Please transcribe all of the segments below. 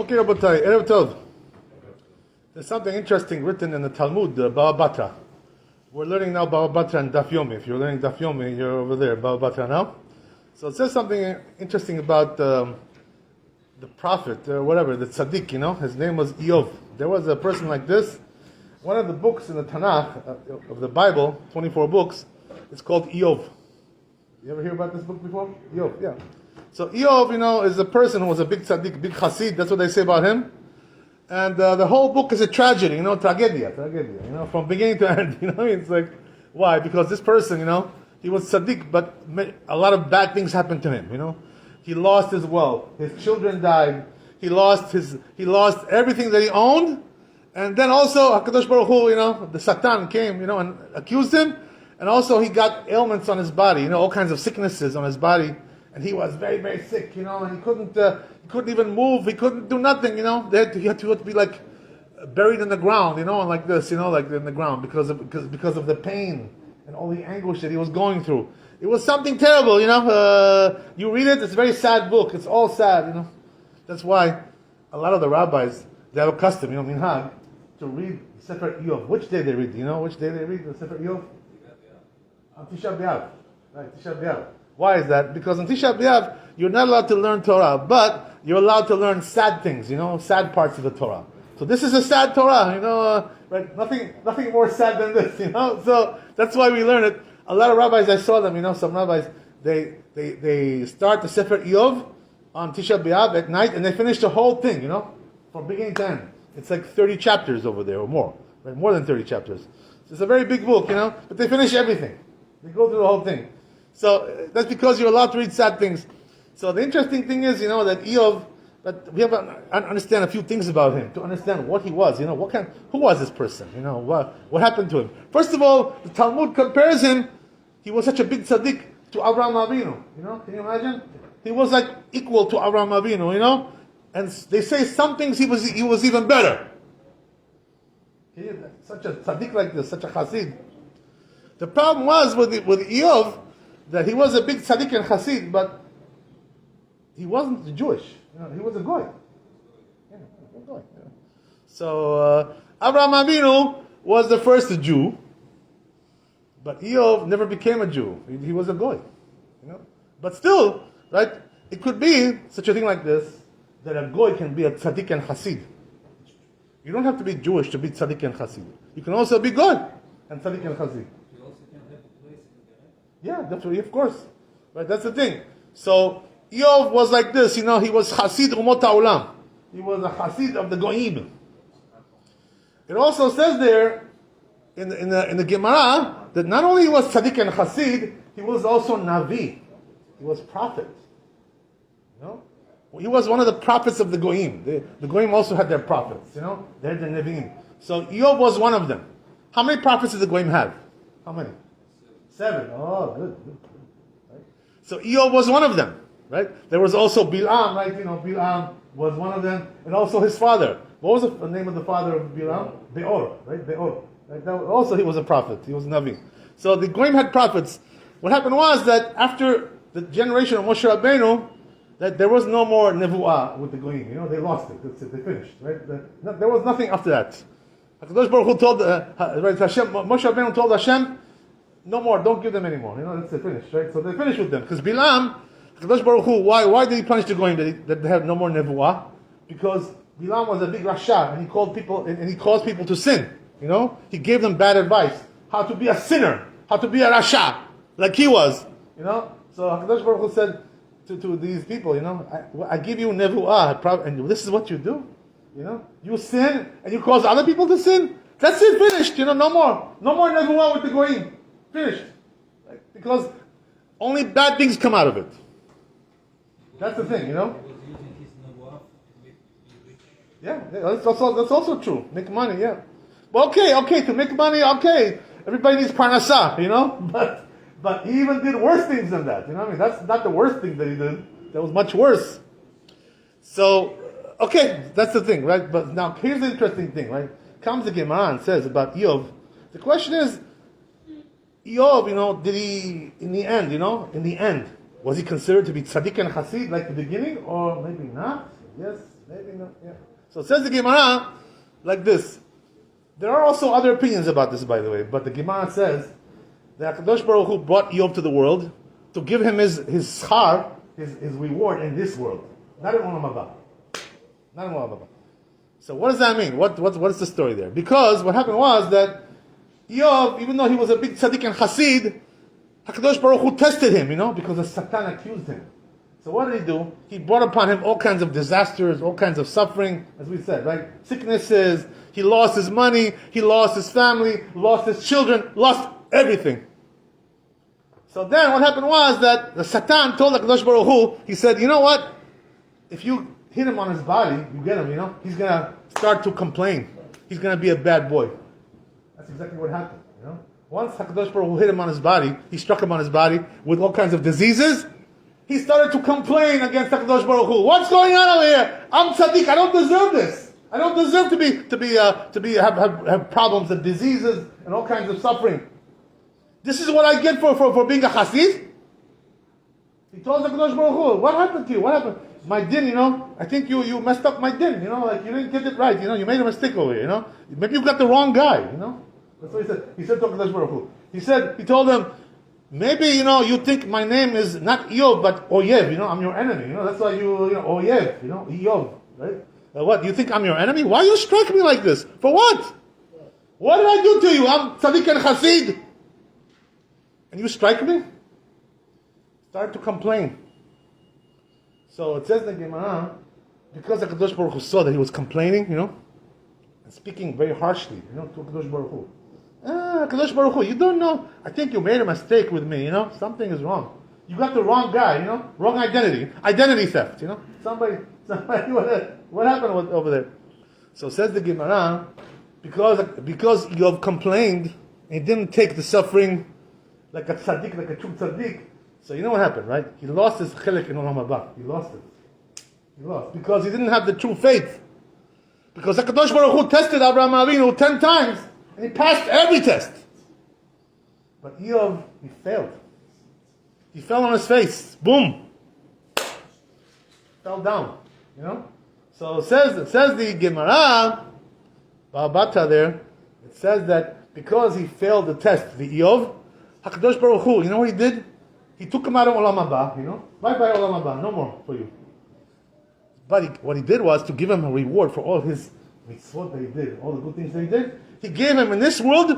Okay, Rabotai, Erev Tov. There's something interesting written in the Talmud, Baba Batra. We're learning now Baba Batra and Daf Yomi. If you're learning Daf Yomi, you're over there, Baba Batra now. So it says something interesting about the prophet, whatever, the tzaddik, his name was Yiov. There was a person like this. One of the books in the Tanakh of the Bible, 24 books, it's called Yiov. You ever hear about this book before? Yiov, yeah. So Yiov, is a person who was a big tzaddik, big chassid. That's what they say about him. And the whole book is a tragedy, tragedia, from beginning to end. It's like, why? Because this person, he was tzaddik, but a lot of bad things happened to him. He lost his wealth. His children died. He lost everything that he owned. And then also, HaKadosh Baruch Hu, the Satan came, and accused him. And also he got ailments on his body, all kinds of sicknesses on his body. And he was very, very sick, and he couldn't even move. He couldn't do nothing, he had to be like buried in the ground, and like this, like in the ground because of the pain and all the anguish that he was going through. It was something terrible, you read it, it's a very sad book. It's all sad, That's why a lot of the rabbis, they have a custom, minhag, to read Sefer Yiov. Which day they read? Which day they read the Sefer Yiov? On Tisha B'Av. Right, Tisha B'Av. Why is that? Because on Tisha B'Av, you're not allowed to learn Torah, but you're allowed to learn sad things, sad parts of the Torah. So this is a sad Torah, right? Nothing more sad than this, So that's why we learn it. A lot of rabbis, I saw them, some rabbis, they start the Sefer Yiov on Tisha B'Av at night, and they finish the whole thing, from beginning to end. It's like 30 chapters over there, or more, right? More than 30 chapters. So it's a very big book, but they finish everything. They go through the whole thing. So that's because you're allowed to read sad things. So the interesting thing is, that Yiov, but we have to understand a few things about him, to understand what he was, who was this person, what happened to him. First of all, the Talmud compares him, he was such a big tzaddik, to Avraham Avinu, can you imagine? He was like equal to Avraham Avinu, and they say some things he was even better. Such a tzaddik like this, such a chassid. The problem was with Yiov, that he was a big tzaddik and chassid, but he wasn't Jewish. He was a goy. So Avraham Avinu was the first Jew, but Yiov never became a Jew. He was a goy. But still, right? It could be such a thing like this, that a goy can be a tzaddik and chassid. You don't have to be Jewish to be tzaddik and chassid. You can also be goy and tzaddik and chassid. Yeah, definitely, of course. Right, that's the thing. So, Yiov was like this, he was Hasid Umot HaOlam. He was a Hasid of the Goyim. It also says there, in the Gemara, that not only he was Tzaddik and Hasid, he was also Navi. He was prophet. He was one of the prophets of the Goyim. The Goyim also had their prophets, They had the Nevi'im. So, Yiov was one of them. How many prophets did the Goyim have? How many? 7. Oh, good. Right? So Yiov was one of them, right? There was also Bilam, right? Bilam was one of them, and also his father. What was the name of the father of Bilam? Beor, right? Beor. Right? Also, he was a prophet. He was Navi. So the Goyim had prophets. What happened was that after the generation of Moshe Rabbeinu, that there was no more nevuah with the Goyim. They lost it. That's it. They finished, right? There was nothing after that. HaKadosh Baruch Hu told Hashem, Moshe Rabbeinu told Hashem, no more, don't give them anymore. That's it, finished, right? So they finished with them. Because Bilam, HaKadosh Baruch Hu, why did he punish the Goyim that they have no more nevuah? Because Bilam was a big rasha, and he called people, and he caused people to sin. He gave them bad advice. How to be a sinner. How to be a rasha. Like he was. So HaKadosh Baruch Hu said to these people, I give you nevuah, and this is what you do? You sin, and you cause other people to sin? That's it, finished. No more. No more nevuah with the Goyim. Finished. Right? Because only bad things come out of it. That's the thing, Yeah, that's also true. Make money, yeah. Well, okay, to make money, okay. Everybody needs parnasah, But he even did worse things than that. That's not the worst thing that he did. That was much worse. So, okay, that's the thing, right? But now, here's the interesting thing, right? Comes the Gemara and says about Yiov. The question is, Yiov, did he, in the end, was he considered to be tzaddik and chassid like the beginning, or maybe not? Yes, maybe Yeah. So it says the Gemara like this. There are also other opinions about this, by the way, but the Gemara says that HaKadosh Baruch Hu brought Yiov to the world to give him his schar, his reward in this world, not in Olam Haba. Not in Olam Haba. So what does that mean? What is the story there? Because what happened was that Yiov, even though he was a big tzaddik and chassid, HaKadosh Baruch Hu tested him, because the Satan accused him. So what did he do? He brought upon him all kinds of disasters, all kinds of suffering, as we said, right? Sicknesses, he lost his money, he lost his family, lost his children, lost everything. So then what happened was that the Satan told HaKadosh Baruch Hu, he said, you know what? If you hit him on his body, you get him, he's going to start to complain. He's going to be a bad boy. That's exactly what happened, Once HaKadosh Baruch Hu hit him on his body, he struck him on his body with all kinds of diseases, he started to complain against HaKadosh Baruch Hu. What's going on over here? I'm tzaddik. I don't deserve this. I don't deserve to have problems and diseases and all kinds of suffering. This is what I get for being a chassid. He told HaKadosh Baruch Hu, what happened to you? What happened? My din, I think you messed up my din. Like you didn't get it right. You made a mistake over here. Maybe you got the wrong guy. That's what he said. He said to HaKadosh Baruch Hu. He told him, maybe, you think my name is not Yiov, but Oyev, I'm your enemy, that's why Oyev, Yiov, right? What, you think I'm your enemy? Why you strike me like this? For what? What did I do to you? I'm tzaddik and chassid. And you strike me? Start to complain. So it says in the Gemara, because HaKadosh Baruch Hu saw that he was complaining, and speaking very harshly, to HaKadosh Baruch Hu. HaKadosh Baruch Hu, you don't know. I think you made a mistake with me, Something is wrong. You got the wrong guy, Wrong identity. Identity theft, Somebody, what happened over there? So says the Gemara, because Yiov complained, and he didn't take the suffering like a tzaddik, like a true tzaddik. So you know what happened, right? He lost his chilek in Olam Haba. He lost it. He lost. Because he didn't have the true faith. Because HaKadosh Baruch Hu tested Abraham Avinu 10 times, and he passed every test. But Yiov, he failed. He fell on his face. Boom. Fell down. So it says the Gemara, Ba'abata there, it says that because he failed the test, the Yiov, HaKadosh Baruch Hu, what he did? He took him out of Olam Haba, Bye-bye Olam Haba, no more for you. But what he did was to give him a reward for all his mitzvot that he did, all the good things that he did. He gave him in this world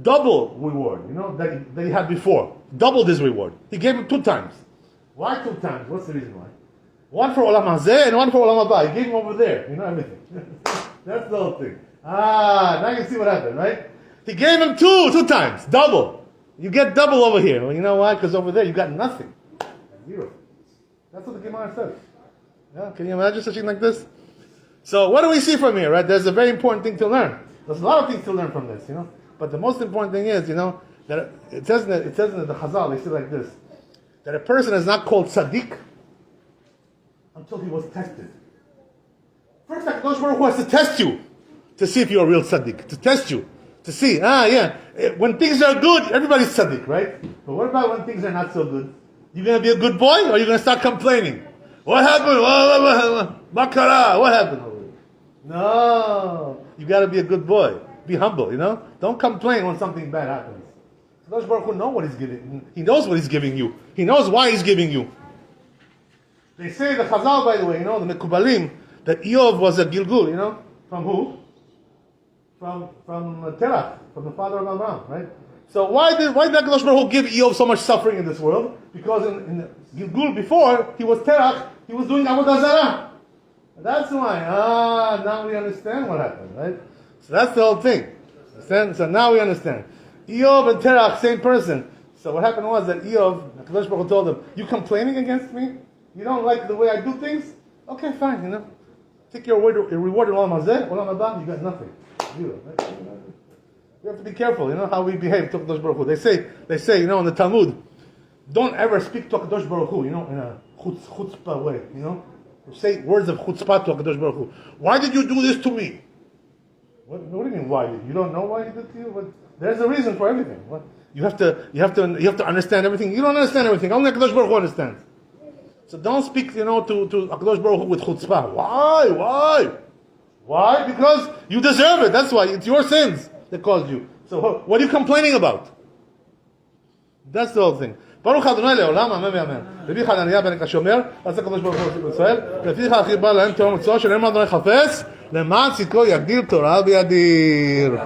double reward, that he had before. Doubled his reward. He gave him 2 times. Why 2 times? What's the reason why? One for Olam Hazeh and one for Olam Haba. He gave him over there. Everything. That's the whole thing. Now you see what happened, right? He gave him 2 times. Double. You get double over here. Well, you know why? Because over there you got nothing. 0. That's what the Gemara says. Yeah, can you imagine such a thing like this? So what do we see from here, right? There's a very important thing to learn. There's a lot of things to learn from this, But the most important thing is, that it says in the Chazal, they say like this, that a person is not called tzaddik until he was tested. First, HaKadosh Baruch Hu has to test you to see if you're a real tzaddik, to test you, to see, when things are good, everybody's tzaddik, right? But what about when things are not so good? You going to be a good boy, or are you going to start complaining? What happened? Bakara, what happened? No, you got to be a good boy. Be humble, Don't complain when something bad happens. HaKadosh Baruch Hu knows what he's giving. He knows what he's giving you. He knows why he's giving you. They say the Chazal, by the way, the Mekubalim, that Yiov was a Gilgul, from who? From Terach, from the father of Abraham, right? So why did HaKadosh Baruch Hu give Yiov so much suffering in this world? Because in the Gilgul before, he was Terach, he was doing Avodah Zarah. That's why. Now we understand what happened, right? So that's the whole thing. Understand? So now we understand. Yiov and Terach, same person. So what happened was that Yiov, HaKadosh Baruch Hu told him, you complaining against me? You don't like the way I do things? Okay, fine, Take your reward in Olam Hazeh, Olam Haba, you got nothing. Zero, right? We have to be careful, how we behave to HaKadosh Baruch Hu. They say, in the Talmud, don't ever speak to HaKadosh Baruch Hu, in a chutzpah way, Say words of chutzpah to HaKadosh Baruch Hu. Why did you do this to me? What do you mean, why? You don't know why he did to you? But there's a reason for everything. What? You have to understand everything. You don't understand everything. Only HaKadosh Baruch Hu understands. So don't speak, to HaKadosh Baruch Hu with chutzpah. Why? Because you deserve it. That's why. It's your sins that caused you. So what are you complaining about? That's the whole thing. ברוך ה' לעולם, אמן ואמן. רבי חנניה בן השומר, עשה הקדוש ברוך הוא בישראל, לפיכך חיבה להם תורה ומצוות, שנאמר אדוני חפץ, למען צדקו יגדיל תורה וידיר.